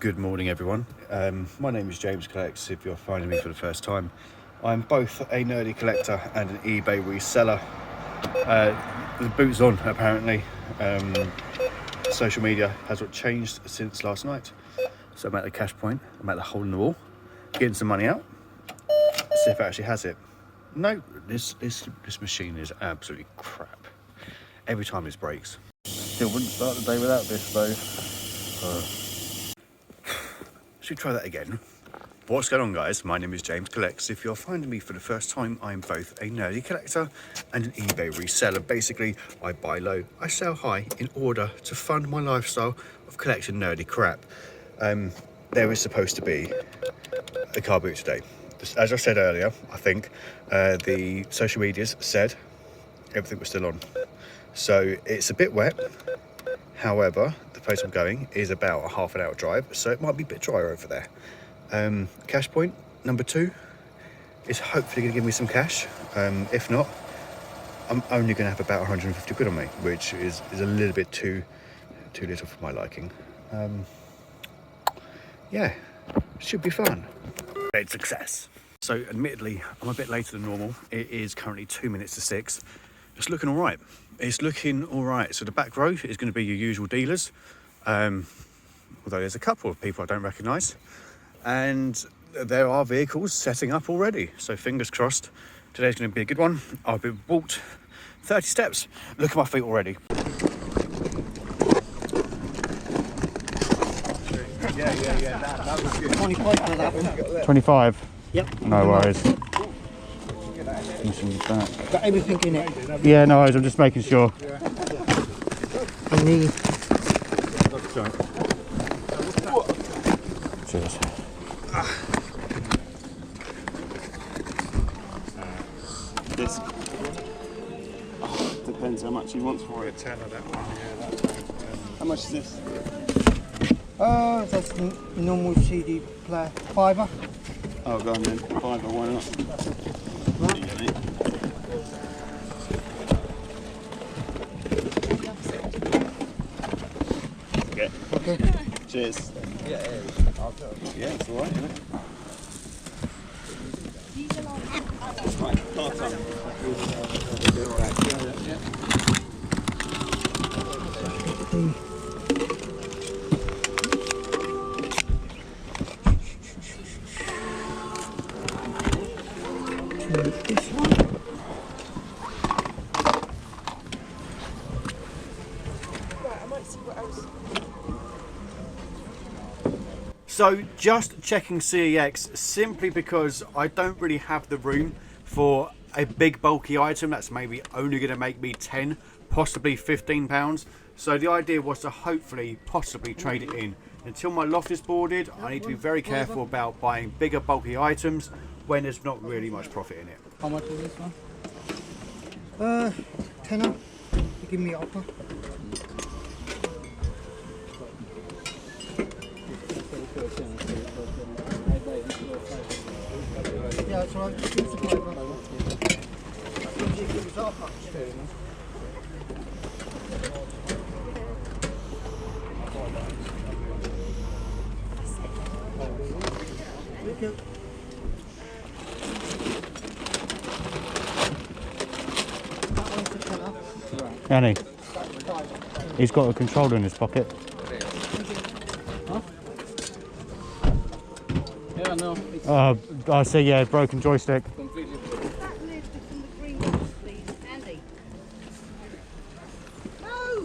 Good morning, everyone. My name is James Collects. If you're finding me for the first time, I'm both a nerdy collector and an eBay reseller. The boot's on, apparently. Social media has not changed since last night. So I'm at the cash point, I'm at the hole in the wall, getting some money out, see if it actually has it. No, this machine is absolutely crap. Every time this breaks. Still wouldn't start the day without this though. Should we try that again? What's going on, guys? My name is James Collects. If you're finding me for the first time, I'm both a nerdy collector and an eBay reseller. Basically, I buy low, I sell high in order to fund my lifestyle of collecting nerdy crap. There is supposed to be a car boot today. As I said earlier, I think the social medias said everything was still on. So it's a bit wet. However, the place I'm going is about a half an hour drive, so it might be a bit drier over there. Cash point number 2 is hopefully going to give me some cash. If not, I'm only going to have about 150 quid on me, which is a little bit too little for my liking. Yeah, should be fun. Great success. So admittedly, I'm a bit later than normal. It is currently 2 minutes to 6. It's looking all right. It's looking all right. So the back row is going to be your usual dealers. Although there's a couple of people I don't recognise. And there are vehicles setting up already. So fingers crossed, today's going to be a good one. I've been walked 30 steps. Look at my feet already. Yeah. That was good. 25 for that one. 25? Yep. No worries. Got everything in it? Yeah, no worries. I'm just making sure. I need... Cheers. This depends how much he wants for it. 10 of that one. Yeah, that's right. How much is this? That's normal CD player. £5. Oh, go on then. £5, why not? Okay. Cheers. Yeah, it's alright, isn't it? Right, part time. This one. Right, I might see what else. So just checking CEX simply because I don't really have the room for a big bulky item that's maybe only going to make me 10, possibly £15. So the idea was to hopefully possibly trade it in. Until my loft is boarded, I need to be very careful about buying bigger bulky items when there's not really much profit in it. How much is this one? £10. Give me offer. Yeah, that's right. Thank you. Annie, he's got a controller in his pocket. Huh? Yeah, no. I see, yeah, broken joystick. Completely.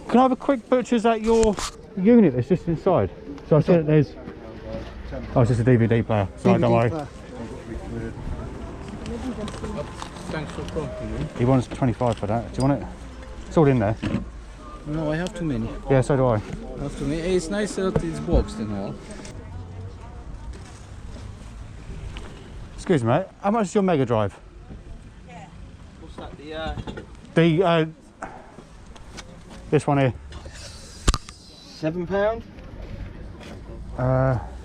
Can I have a quick butcher's at your unit that's just inside? So I see that there's... Oh, it's just a DVD player. Sorry, don't worry. Thanks for talking. He wants 25 for that. Do you want it? It's all in there. No, I have too many. Yeah, so do I. I have too many. It's nice that it's boxed and all. Excuse me, mate. How much is your Mega Drive? Yeah. What's that? The this one here. £7?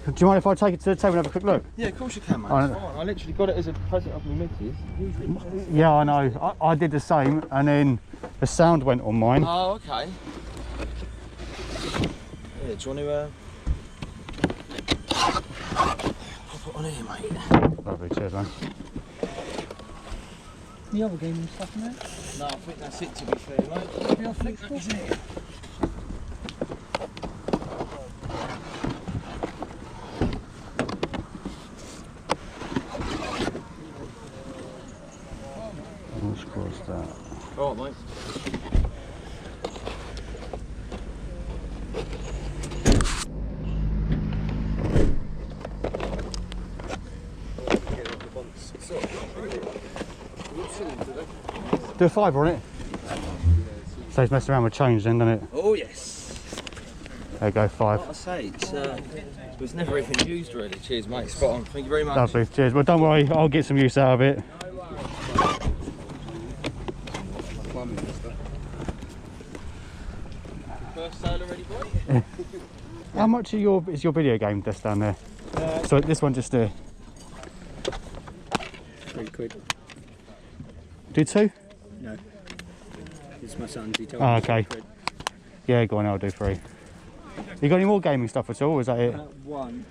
Do you mind if I take it to the table and have a quick look? Yeah, of course you can, man. I literally got it as a present of my missus. Yeah, I know. I did the same, and then the sound went on mine. Oh, okay. Yeah, do you want to on here, mate. Lovely, cheers, man. The other game and stuff in there? No, I think that's it, to be fair, mate. Yeah, I think that is it. Let's cross that. All right, mate. Do a fiver on it. Saves messing around with change then, doesn't it? Oh, yes. There you go, 5. Like I say, it was never even used really. Cheers, mate. Spot on. Thank you very much. Lovely, cheers. Well, don't worry, I'll get some use out of it. First sale already, boy? How much is your video game that's down there? So this one just £3. do 2? No. It's my son's, he told Oh, me. okay. Yeah, go on, I'll do 3. You got any more gaming stuff at all, or is that it? One.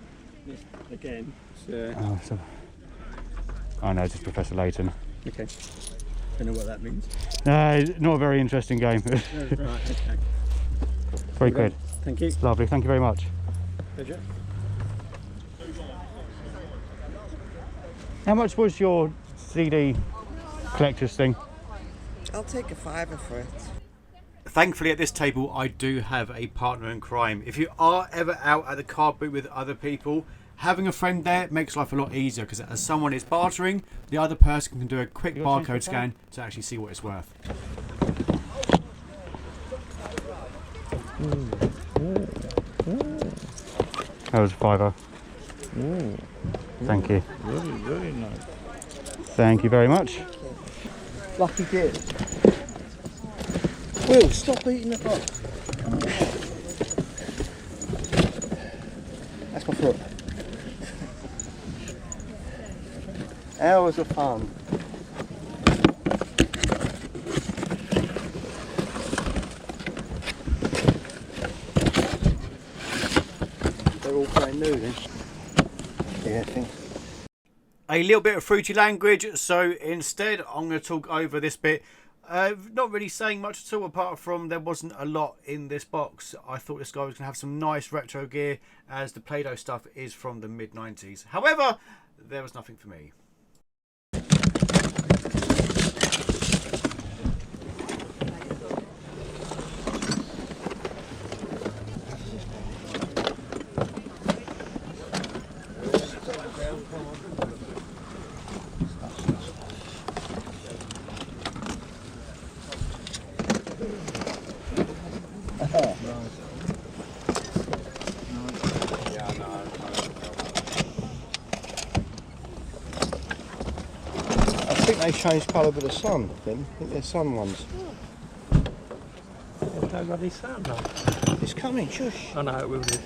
This, again. Oh, so... I know, just Professor Layton. Okay. Don't know what that means. No, not a very interesting game. Right, okay. £3. Thank you. Lovely, thank you very much. Pleasure. How much was your CD collector's thing? I'll take a £5 for it. Thankfully at this table I do have a partner in crime. If you are ever out at the car boot with other people, having a friend there makes life a lot easier, because as someone is bartering, the other person can do a quick barcode scan to actually see what it's worth. That was a £5. Thank you. Really, really nice. Thank you very much. Lucky dip. Will, stop eating the box. That's my foot. Hours of fun. They're all brand new then. Yeah, I think. A little bit of fruity language, so instead I'm going to talk over this bit. Not really saying much at all, apart from there wasn't a lot in this box. I thought this guy was going to have some nice retro gear, as the Play-Doh stuff is from the mid-90s. However, there was nothing for me. I think they changed colour with the sun then. I think they're sun ones. There's no bloody sound on. It's coming, shush. I know it will do.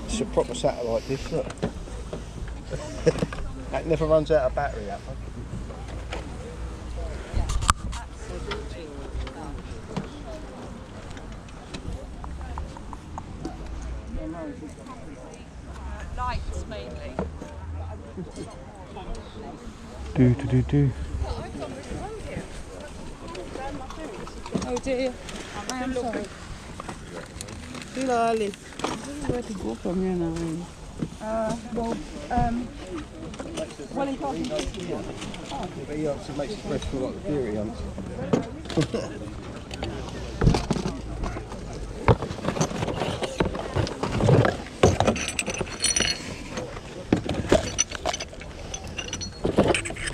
It's a proper satellite dish, look. That never runs out of battery, that one. Lights mainly. Do. Oh dear. I am sorry. Slowly. Where to go from here now? Wellington. He obviously makes his breath feel like the Fury hunts.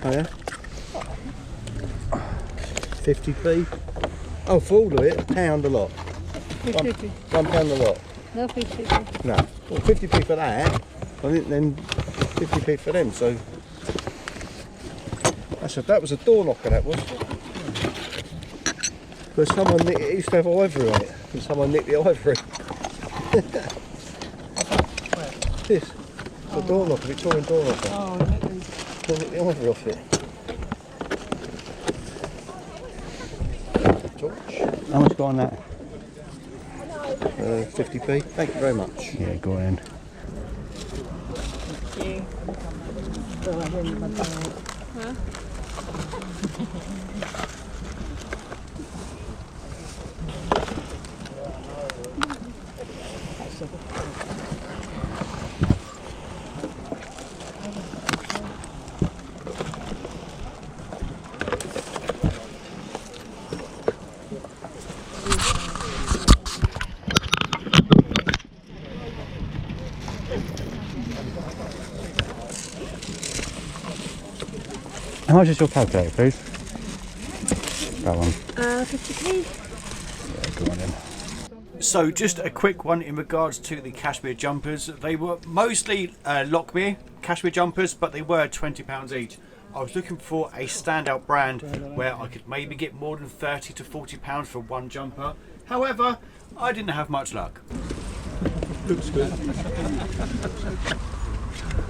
Oh yeah? 50p? Oh, for all of it, £1 a lot. 50p. £1 a lot. No 50p. No. Well, 50p for that, and then 50p for them, so... That was a door knocker, that was. Because someone it used to have ivory on it, and someone nicked the ivory. This, the door knocker, Victorian door knocker. Oh, They nicked the ivory off it. How much got on that? 50p. Thank you very much. Yeah, go on in. How much is your calculator, please? That one. 50p. Yeah, go on in. So just a quick one in regards to the cashmere jumpers. They were mostly Lockmere cashmere jumpers, but they were £20 each. I was looking for a standout brand where I could maybe get more than £30 to £40 for one jumper. However, I didn't have much luck. Looks good.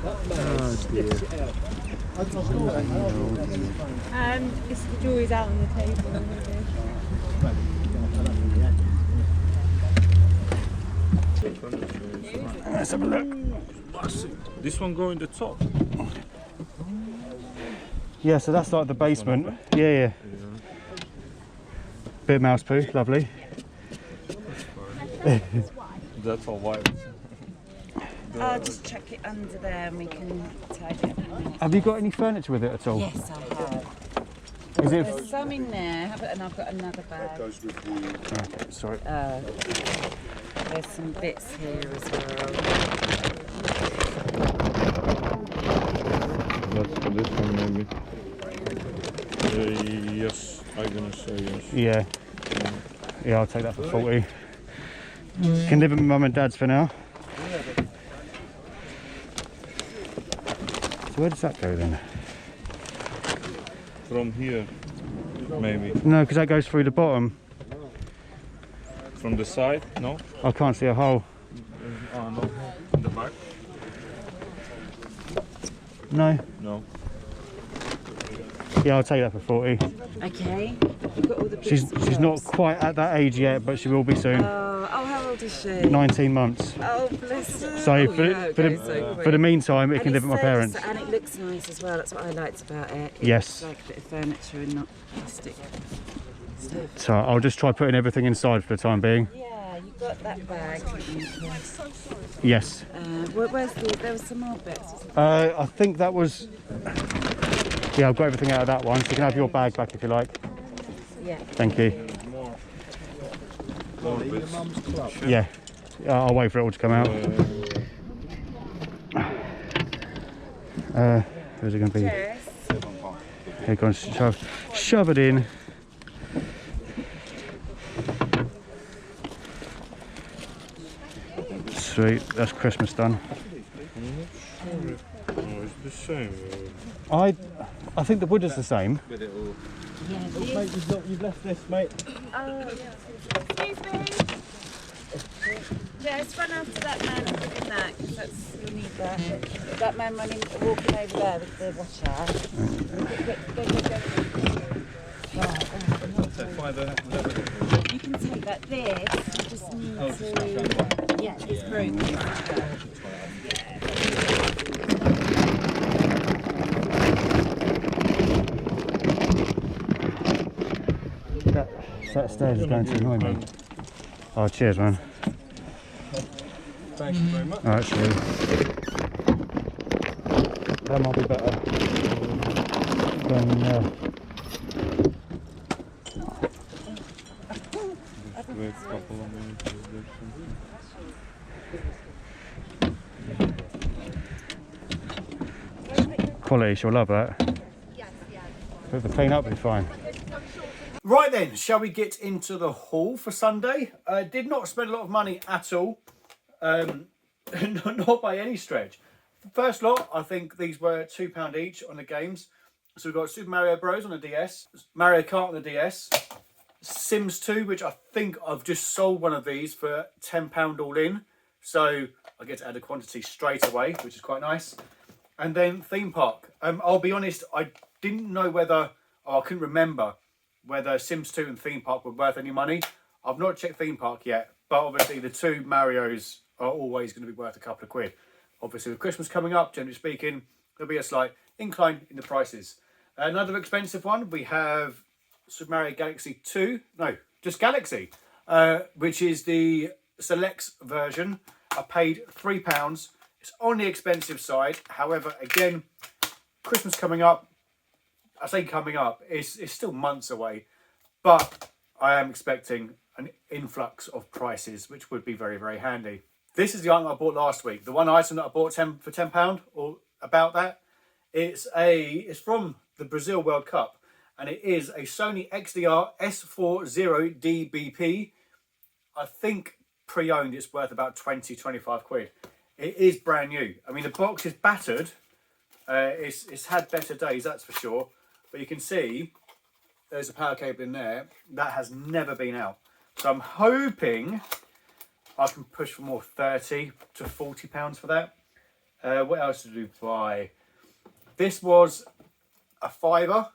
Oh dear. It's the jewelry's out on the table. Let's have a look. This one go in the top. Yeah, so that's like the basement. Yeah. Bit of mouse poo, lovely. That's all white. I'll just chuck it under there and we can tidy it up. Have you got any furniture with it at all? Yes, I have. Is it? There's some in there, and I've got another bag. Okay, sorry. There's some bits here as well. That's for this one maybe. Yes, I'm gonna say yes. Yeah, I'll take that for 40. Can live with my mum and dad's for now. So where does that go then? From here, maybe. No, because that goes through the bottom. From the side, no? I can't see a hole. Oh no. In the back? No. No. Yeah, I'll take that for 40. Okay. You've got all the bits She's and not bobs. quite at that age yet, but she will be soon. Oh, how old is she? 19 months. Oh, bless her. So Oh, for, yeah, it for, goes so the, quick. for the meantime, it And can live it's with my parents. And it looks nice as well. That's what I liked about it. It Yes. looks like a bit of furniture and not plastic stuff. So I'll just try putting everything inside for the time being. Yeah, you got that bag. Yes. Where's there was some more bits. Wasn't I think that was... Yeah, I've got everything out of that one, so you can have your bag back if you like. there? Yeah. Thank you. More bits. Yeah. I'll wait for it all to come out. Where's it going to be? Cheers. Here, go on, shove it in. Sweet, that's Christmas done. Oh, it's the same. I think the wood is the same. Yeah, Mate, you've left this, mate. Excuse me. Just run after that man and give him that, because that's you'll need that. That man walking over there with the washer. You can take that. This you just need to. Yeah, it's broken. That stairs is going to annoy me. Oh, cheers, man. Thank you very much. Alright, sweet. That might be better than Wait a couple of minutes. quality, she'll love that. But the clean up will be fine. Right then, shall we get into the haul for Sunday? Did not spend a lot of money at all. Not by any stretch. First lot, I think these were £2 each on the games. So we've got Super Mario Bros on the DS, Mario Kart on the DS, Sims 2, which I think I've just sold one of these for £10 all in. So I get to add a quantity straight away, which is quite nice. And then Theme Park. I'll be honest, I didn't know whether, or I couldn't remember whether Sims 2 and Theme Park were worth any money. I've not checked Theme Park yet, but obviously the two Marios are always going to be worth a couple of quid. obviously with Christmas coming up, generally speaking, there'll be a slight incline in the prices. Another expensive one, we have Super Mario Galaxy 2, no, just Galaxy, which is the Selects version. I paid £3. It's on the expensive side. However, again, Christmas coming up. I say coming up, it's still months away, but I am expecting an influx of prices, which would be very, very handy. This is the item I bought last week. The one item that I bought for £10 or about that. It's from the Brazil World Cup, and it is a Sony XDR S40 DBP. I think pre-owned it's worth about 20-25 quid. It is brand new. I mean, the box is battered. It's had better days, that's for sure. But you can see there's a power cable in there that has never been out. So I'm hoping I can push for more, £30 to £40 for that. What else did we buy? This was a £5.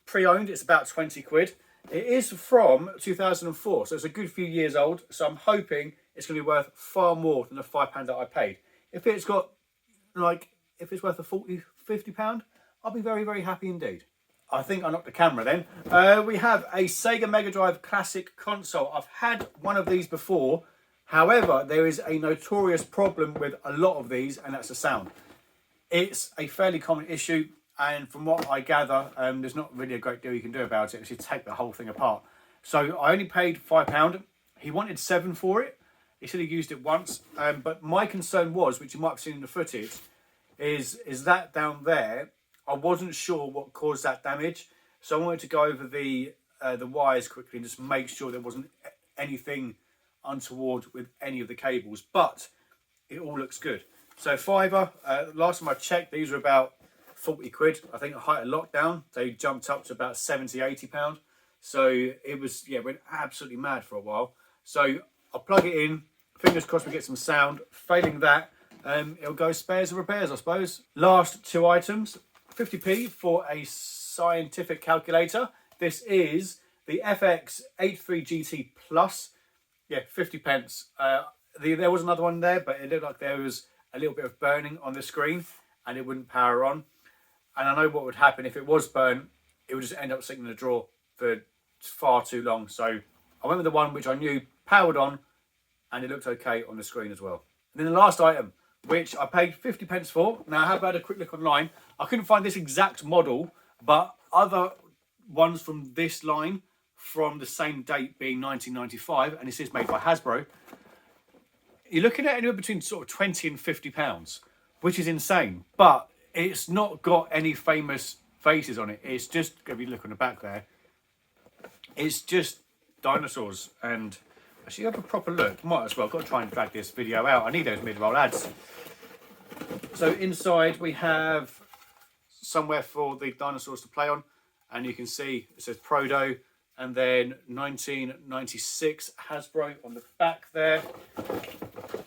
Pre-owned, it's about 20 quid. It is from 2004, so it's a good few years old. So I'm hoping it's going to be worth far more than the £5 that I paid. If it's got, like, if it's worth a £40, £50, I'll be very, very happy indeed. I think I knocked the camera then. We have a Sega Mega Drive Classic console. I've had one of these before. However, there is a notorious problem with a lot of these, and that's the sound. It's a fairly common issue, and from what I gather, there's not really a great deal you can do about it. You should take the whole thing apart. So I only paid £5. He wanted £7 for it. He said he used it once, but my concern was, which you might have seen in the footage, is that down there, I wasn't sure what caused that damage. So I wanted to go over the wires quickly and just make sure there wasn't anything untoward with any of the cables, but it all looks good. So £5, last time I checked, these were about 40 quid. I think at height of lockdown, they jumped up to about 70, £80. So it was, yeah, went absolutely mad for a while. So I'll plug it in, fingers crossed we get some sound. Failing that, it'll go spares and repairs, I suppose. Last two items, 50p for a scientific calculator. This is the FX 83GT Plus. Yeah, 50p. There was another one there, but it looked like there was a little bit of burning on the screen and it wouldn't power on. And I know what would happen if it was burnt. It would just end up sitting in the drawer for far too long. So I went with the one which I knew powered on and it looked okay on the screen as well. And then the last item, which I paid 50p for. Now I have had a quick look online. I couldn't find this exact model, but other ones from this line from the same date being 1995, and this is made by Hasbro. You're looking at anywhere between sort of £20 and £50, which is insane. But it's not got any famous faces on it. It's just, if you look on the back there, it's just dinosaurs. And actually have a proper look. Might as well, got to try and drag this video out. I need those mid-roll ads. So inside we have somewhere for the dinosaurs to play on, and you can see it says Prodo and then 1996 Hasbro on the back there.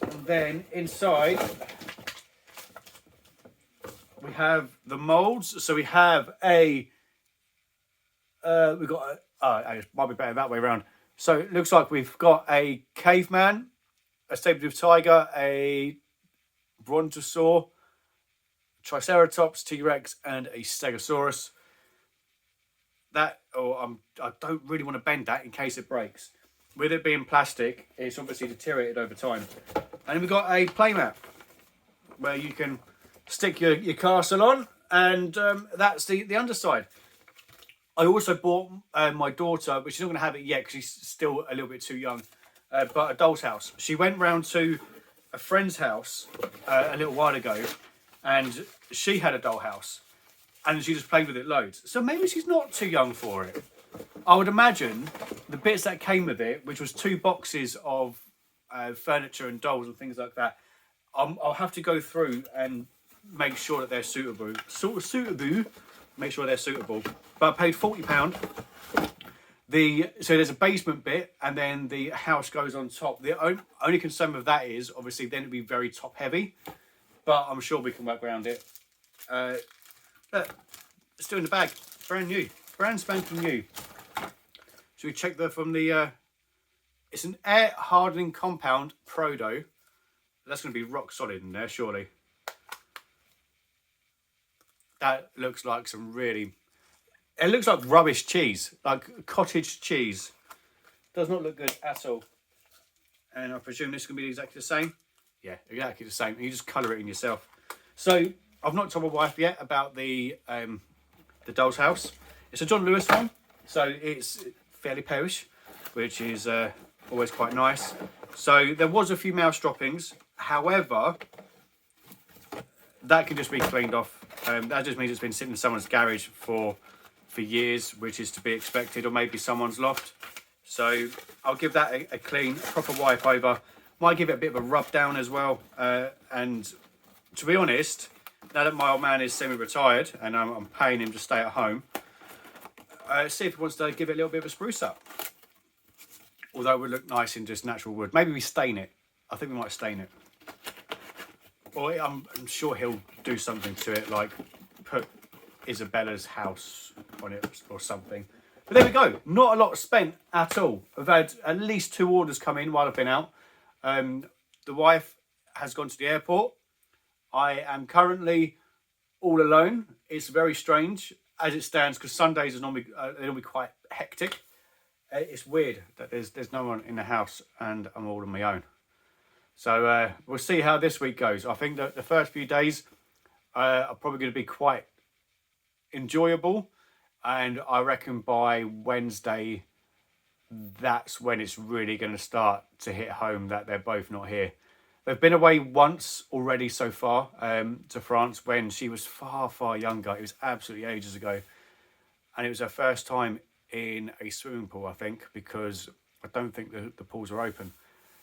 And then inside we have the molds. So we have it might be better that way around. So it looks like we've got a caveman, a saber-toothed tiger, a brontosaur, triceratops, T-Rex, and a stegosaurus. I don't really want to bend that in case it breaks. With it being plastic, it's obviously deteriorated over time. And then we've got a playmat where you can stick your castle on, and that's the underside. I also bought my daughter, but she's not going to have it yet because she's still a little bit too young, but a doll's house. She went round to a friend's house a little while ago, and she had a doll house, and she just played with it loads. So maybe she's not too young for it. I would imagine the bits that came with it, which was 2 boxes of furniture and dolls and things like that, I'll have to go through and make sure that they're suitable. Make sure they're suitable. But I paid £40. So there's a basement bit, and then the house goes on top. The only concern with that is, obviously, then it'd be very top heavy. But I'm sure we can work around it. Look, it's still in the bag. Brand new. Brand spanking new. Should we check from the... it's an air hardening compound Prodo. That's going to be rock solid in there, surely. That looks like some really... It looks like rubbish cheese, like cottage cheese. Does not look good at all. And I presume this is going to be exactly the same. Yeah, exactly the same. You just colour it in yourself. So I've not told my wife yet about the doll's house. It's a John Lewis one, so it's fairly perish, which is always quite nice. So there was a few mouse droppings. However, that can just be cleaned off. That just means it's been sitting in someone's garage for years, which is to be expected, or maybe someone's loft. So I'll give that a clean, proper wipe over. Might give it a bit of a rub down as well. And to be honest, now that my old man is semi-retired and I'm paying him to stay at home, see if he wants to give it a little bit of a spruce up. Although it would look nice in just natural wood. Maybe we stain it. I think we might stain it. Or I'm sure he'll do something to it, like put Isabella's house on it or something. But there we go. Not a lot spent at all. I've had at least 2 orders come in while I've been out. The wife has gone to the airport. I am currently all alone. It's very strange as it stands because Sundays are normally quite hectic. It's weird that there's no one in the house and I'm all on my own. So we'll see how this week goes. I think that the first few days are probably going to be quite enjoyable, and I reckon by Wednesday that's when it's really going to start to hit home that they're both not here. They've been away once already so far, to France when she was far younger. It was absolutely ages ago, and it was her first time in a swimming pool, I think, because I don't think the pools are open.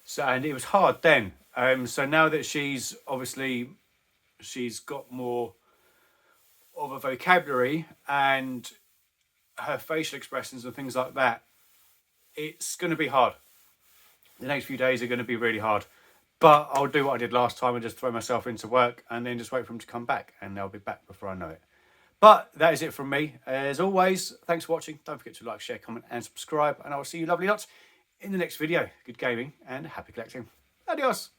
So, and it was hard then. So now that she's got more of a vocabulary and her facial expressions and things like that, it's going to be hard. The next few days are going to be really hard. But I'll do what I did last time and just throw myself into work and then just wait for them to come back, and they'll be back before I know it. But that is it from me. As always, thanks for watching. Don't forget to like, share, comment and subscribe, and I will see you lovely lots in the next video. Good gaming and happy collecting. Adios.